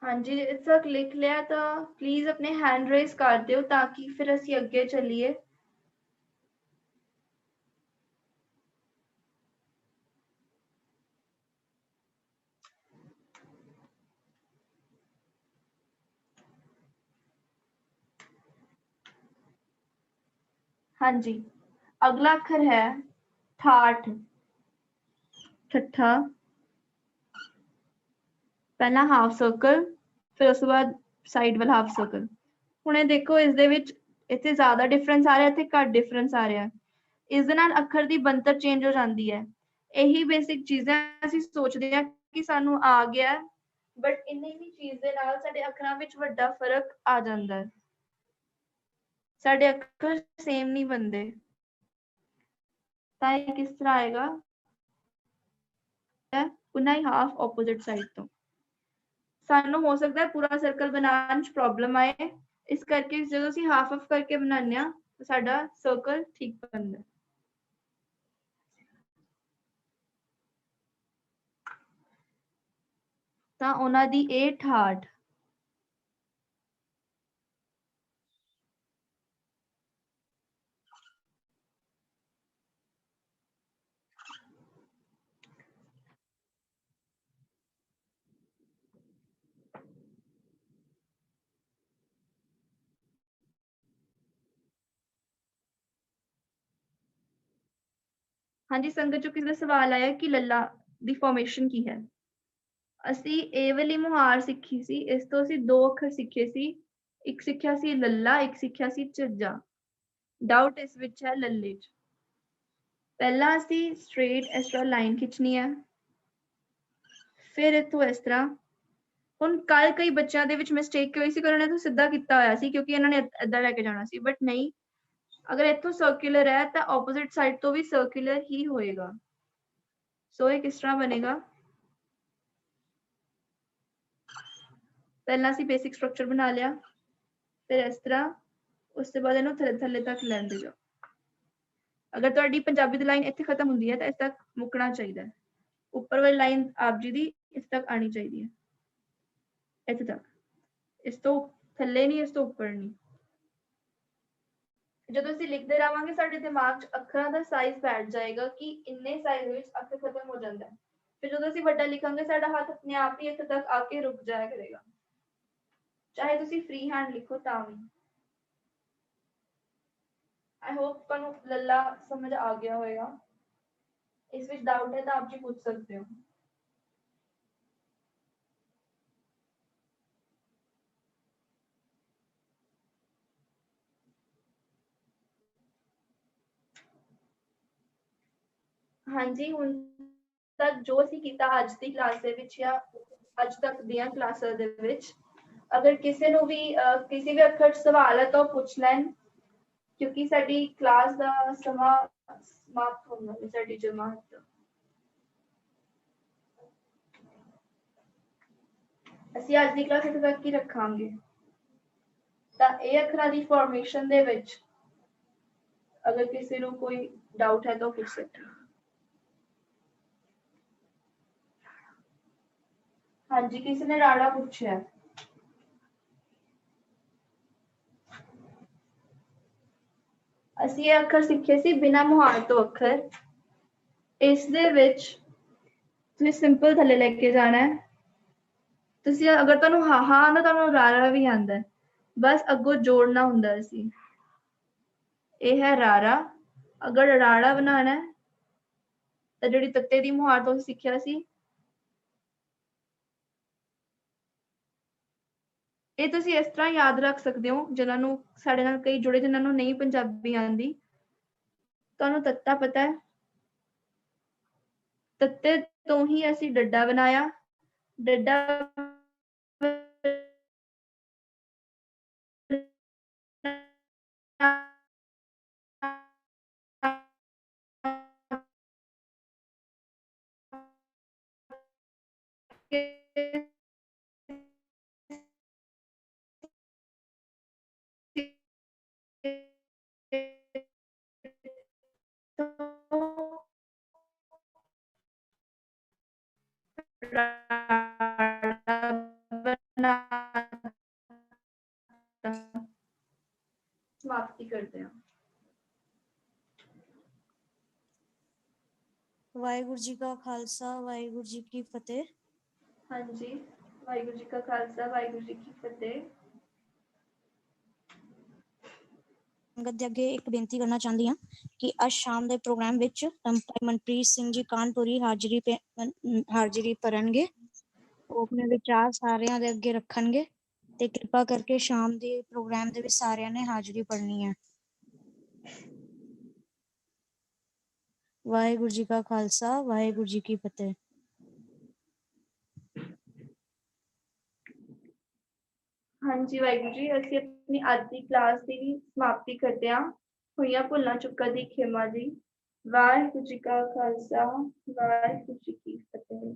ਹਾਂਜੀ, ਇੱਥੇ ਤੱਕ ਲਿਖ ਲਿਆ ਤਾਂ ਪਲੀਜ਼ ਆਪਣੇ ਹੈਂਡ ਰੇਜ਼ ਕਰ ਦਿਓ ਤਾਂ ਕਿ ਫਿਰ ਅਸੀਂ ਅੱਗੇ ਚੱਲੀਏ। हाँ जी, अगला अक्षर है ठाठ। ठट्ठा, पहला हाफ सर्कल, फिर उसके बाद साइड वाला हाफ सर्कल। ਹੁਣੇ ਦੇਖੋ ਇਸ ਦੇ ਵਿੱਚ ਇੱਥੇ ਜ਼ਿਆਦਾ ਡਿਫਰੈਂਸ ਆ ਰਿਹਾ, ਇੱਥੇ ਘੱਟ ਡਿਫਰੈਂਸ ਆ ਰਿਹਾ। ਇਸ ਦੇ ਨਾਲ ਅੱਖਰ ਦੀ ਬਣਤਰ ਚੇਂਜ ਹੋ ਜਾਂਦੀ ਹੈ। ਇਹੀ ਬੇਸਿਕ ਚੀਜ਼ਾਂ ਅਸੀਂ ਸੋਚਦੇ ਹਾਂ ਕਿ ਸਾਨੂੰ ਆ ਗਿਆ, ਬਟ ਇੰਨੀ ਹੀ ਚੀਜ਼ ਦੇ ਨਾਲ ਸਾਡੇ ਅੱਖਰਾਂ ਵਿੱਚ ਵੱਡਾ ਫਰਕ ਆ ਜਾਂਦਾ ਹੈ। ਸਾਡੇ ਅੱਖਰ ਸੇਮ ਨਹੀਂ ਬਣਦੇ। ਤਾਂ ਇਹ ਕਿਸ ਤਰ੍ਹਾਂ ਆਏਗਾ? ਉਹਨਾਂ ਹੀ ਹਾਫ ਆਪੋਜ਼ਿਟ ਸਾਈਡ ਤੋਂ। ਸਾਨੂੰ ਹੋ ਸਕਦਾ ਹੈ ਪੂਰਾ ਸਰਕਲ ਬਣਾਉਣ 'ਚ ਪ੍ਰੋਬਲਮ ਆਏ, ਇਸ ਕਰਕੇ ਜਦੋਂ ਅਸੀਂ ਹਾਫ ਹਾਫ ਕਰਕੇ ਬਣਾਉਂਦੇ ਹਾਂ ਤਾਂ ਸਾਡਾ ਸਰਕਲ ਠੀਕ ਬਣਦਾ। ਤਾਂ ਉਹਨਾਂ ਦੀ ਇਹ ਠਾਠ। ਹਾਂਜੀ ਸੰਗਤ ਚੋਂ ਕਿਸੇ ਦਾ ਸਵਾਲ ਆਇਆ ਕਿ ਲੱਲਾ ਦੀ ਫਾਰਮੇਸ਼ਨ ਕੀ ਹੈ। ਅਸੀਂ ਇਹ ਵਾਲੀ ਮੁਹਾਰ ਸਿੱਖੀ ਸੀ, ਇਸ ਤੋਂ ਅਸੀਂ 2 ਅੱਖਰ ਸਿੱਖੇ ਸੀ। ਇੱਕ ਸਿੱਖਿਆ ਸੀ ਲੱਲਾ, ਇੱਕ ਸਿੱਖਿਆ ਸੀ ਝੱਝਾ। ਡਾਊਟ ਇਸ ਵਿੱਚ ਹੈ ਲੱਲੇ 'ਚ। ਪਹਿਲਾਂ ਅਸੀਂ ਸਟ੍ਰੇਟ ਇਸ ਤਰ੍ਹਾਂ ਲਾਈਨ ਖਿੱਚਣੀ ਹੈ, ਫਿਰ ਇੱਥੋਂ ਇਸ ਤਰ੍ਹਾਂ। ਹੁਣ ਕੱਲ ਕਈ ਬੱਚਿਆਂ ਦੇ ਵਿੱਚ ਮਿਸਟੇਕ ਹੋਈ ਸੀ ਕਿ ਉਹਨਾਂ ਨੇ ਸਿੱਧਾ ਕੀਤਾ ਹੋਇਆ ਸੀ ਕਿਉਂਕਿ ਇਹਨਾਂ ਨੇ ਏਦਾਂ ਲੈ ਕੇ ਜਾਣਾ ਸੀ, ਬਟ ਨਹੀਂ। ਅਗਰ ਇੱਥੋਂ ਸਰਕੂਲਰ ਹੈ ਤਾਂ ਆਪੋਜ਼ਿਟ ਸਾਈਡ ਤੋਂ ਵੀ ਸਰਕੂਲਰ ਹੀ ਹੋਏਗਾ। ਸੋ ਇਹ ਕਿਸ ਤਰ੍ਹਾਂ ਬਣੇਗਾ? ਪਹਿਲਾਂ ਅਸੀਂ ਬੇਸਿਕ ਸਟਰਕਚਰ ਬਣਾ ਲਿਆ, ਫਿਰ ਇਸ ਤਰ੍ਹਾਂ, ਉਸ ਤੋਂ ਬਾਅਦ ਇਹਨੂੰ ਥੱਲੇ ਤੱਕ ਲੈਂਦੇ ਜਾਓ। ਅਗਰ ਤੁਹਾਡੀ ਪੰਜਾਬੀ ਦੀ ਲਾਈਨ ਇੱਥੇ ਖਤਮ ਹੁੰਦੀ ਹੈ ਤਾਂ ਇਸ ਤੱਕ ਮੁੱਕਣਾ ਚਾਹੀਦਾ ਹੈ। ਉੱਪਰ ਵਾਲੀ ਲਾਈਨ ਆਪ ਜੀ ਦੀ ਇਸ ਤੱਕ ਆਣੀ ਚਾਹੀਦੀ ਹੈ, ਇੱਥੇ ਤੱਕ। ਇਸ ਤੋਂ ਥੱਲੇ ਨਹੀਂ, ਇਸ ਤੋਂ ਉੱਪਰ ਨਹੀਂ। ਜਦੋਂ ਅਸੀਂ ਲਿਖਦੇ ਰਹਾਂਗੇ ਸਾਡੇ ਦਿਮਾਗ 'ਚ ਅੱਖਰਾਂ ਦਾ ਸਾਈਜ਼ ਬੈਠ ਜਾਏਗਾ ਕਿ ਇੰਨੇ ਸਾਈਜ਼ ਵਿੱਚ ਅੱਖਰ ਖਤਮ ਹੋ ਜਾਂਦਾ ਹੈ। ਫਿਰ ਜਦੋਂ ਅਸੀਂ ਵੱਡਾ ਲਿਖਾਂਗੇ ਸਾਡਾ ਹੱਥ ਆਪਣੇ ਆਪ ਹੀ ਇੱਥੇ ਤੱਕ ਆ ਕੇ ਰੁਕ ਜਾਇਆ ਕਰੇਗਾ, ਚਾਹੇ ਤੁਸੀਂ ਫ੍ਰੀ ਹੈਂਡ ਲਿਖੋ ਤਾਂ ਵੀ। ਆਈ ਹੋਪ ਤੁਹਾਨੂੰ ਲੱਲਾ ਸਮਝ ਆ ਗਿਆ ਹੋਏਗਾ। ਇਸ ਵਿੱਚ ਡਾਊਟ ਹੈ ਤਾਂ ਆਪ ਜੀ ਪੁੱਛ ਸਕਦੇ ਹੋ। ਹਾਂਜੀ, ਹੁਣ ਤੱਕ ਜੋ ਅਸੀਂ ਕੀਤਾ ਅੱਜ ਦੀ ਕਲਾਸ ਦੇ ਵਿੱਚ ਜਾਂ ਅੱਜ ਤੱਕ ਦੀਆਂ ਕਲਾਸਾਂ ਦੇ ਵਿੱਚ, ਅਗਰ ਕਿਸੇ ਨੂੰ ਵੀ ਕਿਸੇ ਵੀ ਅੱਖਰ 'ਚ ਸਵਾਲ ਹੈ ਤਾਂ ਉਹ ਪੁੱਛ ਲੈਣ, ਕਿਉਂਕਿ ਸਾਡੀ ਕਲਾਸ ਦਾ ਸਮਾਂ ਸਮਾਪਤ ਹੋਣ ਵਾਲਾ, ਸਾਡੀ ਜਮਾਤ। ਅਸੀਂ ਅੱਜ ਦੀ ਕਲਾਸ ਇੱਥੇ ਤੱਕ ਹੀ ਰੱਖਾਂਗੇ। ਤਾਂ ਇਹ ਅੱਖਰਾਂ ਦੀ ਫਾਰਮੇਸ਼ਨ ਦੇ ਵਿੱਚ ਅਗਰ ਕਿਸੇ ਨੂੰ ਕੋਈ ਡਾਊਟ ਹੈ ਤਾਂ ਉਹ ਪੁੱਛ ਸਕਦਾ। ਹਾਂਜੀ, ਕਿਸੇ ਨੇ ਰਾੜਾ ਪੁੱਛਿਆ। ਅਸੀਂ ਇਹ ਅੱਖਰ ਸਿੱਖੇ ਸੀ ਬਿਨਾਂ ਮੁਹਾਰ ਤੋਂ ਅੱਖਰ। ਇਸ ਦੇ ਵਿੱਚ ਤੁਸੀਂ ਸਿੰਪਲ ਥੱਲੇ ਲੈ ਕੇ ਜਾਣਾ ਹੈ। ਤੁਸੀਂ ਅਗਰ ਤੁਹਾਨੂੰ ਹਾਹਾ ਆਉਂਦਾ ਤੁਹਾਨੂੰ ਰਾਰਾ ਵੀ ਆਉਂਦਾ ਹੈ, ਬਸ ਅੱਗੋਂ ਜੋੜਨਾ ਹੁੰਦਾ ਅਸੀਂ। ਇਹ ਹੈ ਰਾਰਾ। ਅਗਰ ਰਾੜਾ ਬਣਾਉਣਾ ਹੈ ਤਾਂ ਜਿਹੜੀ ਤੱਤੇ ਦੀ ਮੁਹਾਰ ਤੋਂ ਸਿੱਖਿਆ ਸੀ, ਇਹ ਤੁਸੀਂ ਇਸ ਤਰ੍ਹਾਂ ਯਾਦ ਰੱਖ ਸਕਦੇ ਹੋ। ਜਿਨ੍ਹਾਂ ਨੂੰ ਸਾਡੇ ਨਾਲ ਕਈ ਜੁੜੇ ਜਿਨ੍ਹਾਂ ਨੂੰ ਨਹੀਂ ਪੰਜਾਬੀ ਆਉਂਦੀ, ਤੁਹਾਨੂੰ ਤੱਤਾ ਪਤਾ ਹੈ, ਤੱਤੇ ਤੋਂ ਹੀ ਅਸੀਂ ਡੱਡਾ ਬਣਾਇਆ। ਡੱਡਾ समाप्ति करते हैं। ਵਾਹਿਗੁਰੂ ਜੀ ਕਾ ਖਾਲਸਾ ਵਾਹਿਗੁਰੂ ਜੀ ਕੀ ਫਤਿਹ। हाँ जी, वाहिगुरू जी का खालसा वाहिगुरू जी की फतेह। ਸੰਗਤ ਦੇ ਅੱਗੇ ਇੱਕ ਬੇਨਤੀ ਕਰਨਾ ਚਾਹੁੰਦੀ ਹਾਂ ਕਿ ਅੱਜ ਸ਼ਾਮ ਦੇ ਪ੍ਰੋਗਰਾਮ ਵਿੱਚ ਭਾਈ ਮਨਪ੍ਰੀਤ ਸਿੰਘ ਜੀ ਕਾਨਪੁਰੀ ਹਾਜ਼ਰੀ ਭਰਨਗੇ। ਉਹ ਆਪਣੇ ਵਿਚਾਰ ਸਾਰਿਆਂ ਦੇ ਅੱਗੇ ਰੱਖਣਗੇ ਤੇ ਕਿਰਪਾ ਕਰਕੇ ਸ਼ਾਮ ਦੇ ਪ੍ਰੋਗਰਾਮ ਦੇ ਵਿੱਚ ਸਾਰਿਆਂ ਨੇ ਹਾਜ਼ਰੀ ਭਰਨੀ ਹੈ। ਵਾਹਿਗੁਰੂ ਜੀ ਕਾ ਖਾਲਸਾ, ਵਾਹਿਗੁਰੂ ਜੀ ਕੀ ਫਤਿਹ। ਹਾਂਜੀ ਵਾਹਿਗੁਰੂ ਜੀ, ਅਸੀਂ ਆਪਣੀ ਅੱਜ ਦੀ ਕਲਾਸ ਦੀ ਸਮਾਪਤੀ ਕਰਦੇ ਹਾਂ। ਹੋਈਆਂ ਭੁੱਲਾਂ ਚੁੱਕਾਂ ਦੀ ਖਿਮਾ ਜੀ। ਵਾਹਿਗੁਰੂ ਜੀ ਕਾ ਖਾਲਸਾ, ਵਾਹਿਗੁਰੂ ਜੀ ਕੀ ਫਤਿਹ।